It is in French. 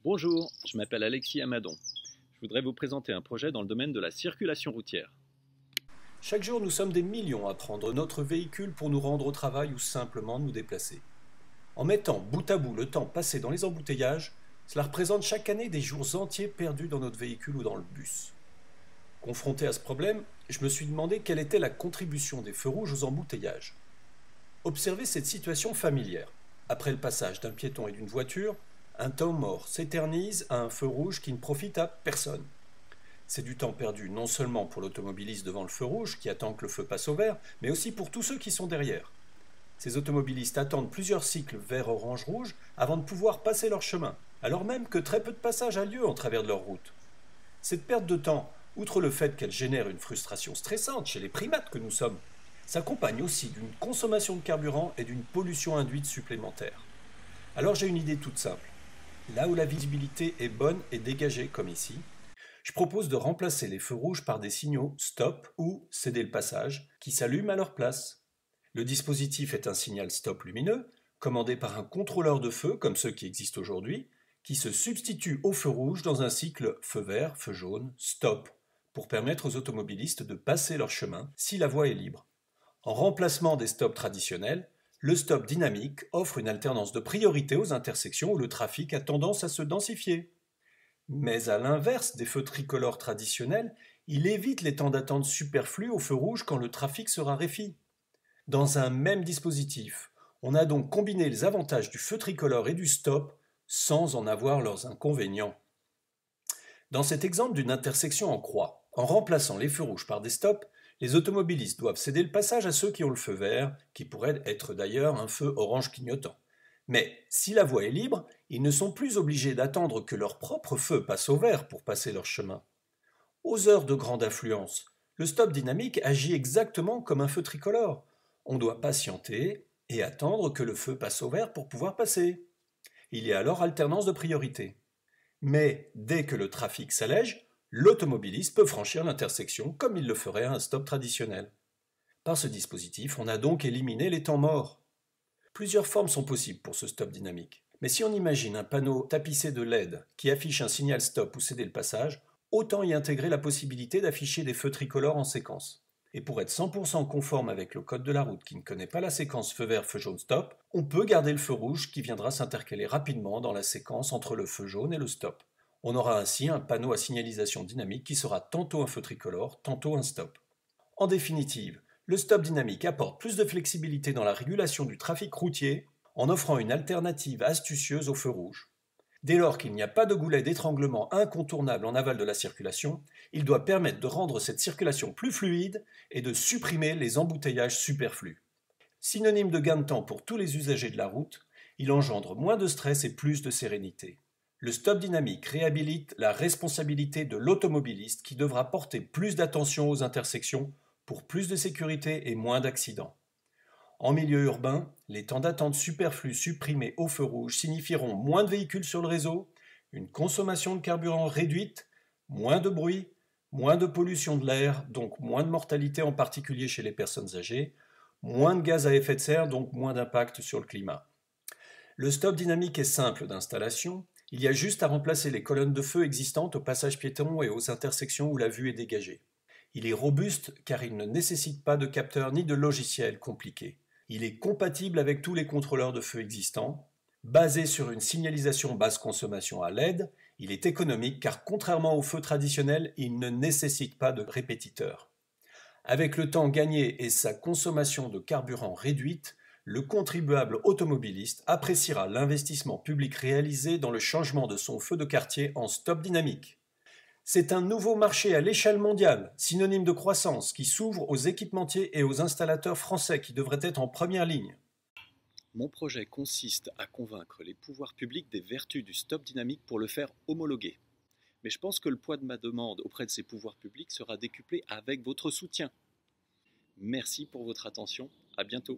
Bonjour, je m'appelle Alexis Amadon. Je voudrais vous présenter un projet dans le domaine de la circulation routière. Chaque jour, nous sommes des millions à prendre notre véhicule pour nous rendre au travail ou simplement nous déplacer. En mettant bout à bout le temps passé dans les embouteillages, cela représente chaque année des jours entiers perdus dans notre véhicule ou dans le bus. Confronté à ce problème, je me suis demandé quelle était la contribution des feux rouges aux embouteillages. Observez cette situation familière. Après le passage d'un piéton et d'une voiture, un temps mort s'éternise à un feu rouge qui ne profite à personne. C'est du temps perdu non seulement pour l'automobiliste devant le feu rouge qui attend que le feu passe au vert, mais aussi pour tous ceux qui sont derrière. Ces automobilistes attendent plusieurs cycles vert, orange, rouge avant de pouvoir passer leur chemin, alors même que très peu de passage a lieu en travers de leur route. Cette perte de temps, outre le fait qu'elle génère une frustration stressante chez les primates que nous sommes, s'accompagne aussi d'une consommation de carburant et d'une pollution induite supplémentaire. Alors j'ai une idée toute simple. Là où la visibilité est bonne et dégagée comme ici, je propose de remplacer les feux rouges par des signaux stop ou céder le passage qui s'allument à leur place. Le dispositif est un signal stop lumineux, commandé par un contrôleur de feu comme ceux qui existent aujourd'hui, qui se substitue au feu rouge dans un cycle feu vert, feu jaune, stop, pour permettre aux automobilistes de passer leur chemin si la voie est libre. En remplacement des stops traditionnels, le stop dynamique offre une alternance de priorité aux intersections où le trafic a tendance à se densifier. Mais à l'inverse des feux tricolores traditionnels, il évite les temps d'attente superflus au feu rouge quand le trafic se raréfie. Dans un même dispositif, on a donc combiné les avantages du feu tricolore et du stop sans en avoir leurs inconvénients. Dans cet exemple d'une intersection en croix, en remplaçant les feux rouges par des stops, les automobilistes doivent céder le passage à ceux qui ont le feu vert, qui pourrait être d'ailleurs un feu orange clignotant. Mais si la voie est libre, ils ne sont plus obligés d'attendre que leur propre feu passe au vert pour passer leur chemin. Aux heures de grande affluence, le stop dynamique agit exactement comme un feu tricolore. On doit patienter et attendre que le feu passe au vert pour pouvoir passer. Il y a alors alternance de priorité. Mais dès que le trafic s'allège, l'automobiliste peut franchir l'intersection comme il le ferait à un stop traditionnel. Par ce dispositif, on a donc éliminé les temps morts. Plusieurs formes sont possibles pour ce stop dynamique. Mais si on imagine un panneau tapissé de LED qui affiche un signal stop ou céder le passage, autant y intégrer la possibilité d'afficher des feux tricolores en séquence. Et pour être 100% conforme avec le code de la route qui ne connaît pas la séquence feu vert, feu jaune, stop, on peut garder le feu rouge qui viendra s'intercaler rapidement dans la séquence entre le feu jaune et le stop. On aura ainsi un panneau à signalisation dynamique qui sera tantôt un feu tricolore, tantôt un stop. En définitive, le stop dynamique apporte plus de flexibilité dans la régulation du trafic routier en offrant une alternative astucieuse au feu rouge. Dès lors qu'il n'y a pas de goulet d'étranglement incontournable en aval de la circulation, il doit permettre de rendre cette circulation plus fluide et de supprimer les embouteillages superflus. Synonyme de gain de temps pour tous les usagers de la route, il engendre moins de stress et plus de sérénité. Le stop dynamique réhabilite la responsabilité de l'automobiliste qui devra porter plus d'attention aux intersections pour plus de sécurité et moins d'accidents. En milieu urbain, les temps d'attente superflus supprimés au feu rouge signifieront moins de véhicules sur le réseau, une consommation de carburant réduite, moins de bruit, moins de pollution de l'air, donc moins de mortalité en particulier chez les personnes âgées, moins de gaz à effet de serre, donc moins d'impact sur le climat. Le stop dynamique est simple d'installation, il y a juste à remplacer les colonnes de feu existantes aux passages piétons et aux intersections où la vue est dégagée. Il est robuste car il ne nécessite pas de capteur ni de logiciel compliqué. Il est compatible avec tous les contrôleurs de feu existants. Basé sur une signalisation basse consommation à LED, il est économique car contrairement aux feux traditionnels, il ne nécessite pas de répétiteur. Avec le temps gagné et sa consommation de carburant réduite, le contribuable automobiliste appréciera l'investissement public réalisé dans le changement de son feu de quartier en stop dynamique. C'est un nouveau marché à l'échelle mondiale, synonyme de croissance, qui s'ouvre aux équipementiers et aux installateurs français qui devraient être en première ligne. Mon projet consiste à convaincre les pouvoirs publics des vertus du stop dynamique pour le faire homologuer. Mais je pense que le poids de ma demande auprès de ces pouvoirs publics sera décuplé avec votre soutien. Merci pour votre attention, à bientôt.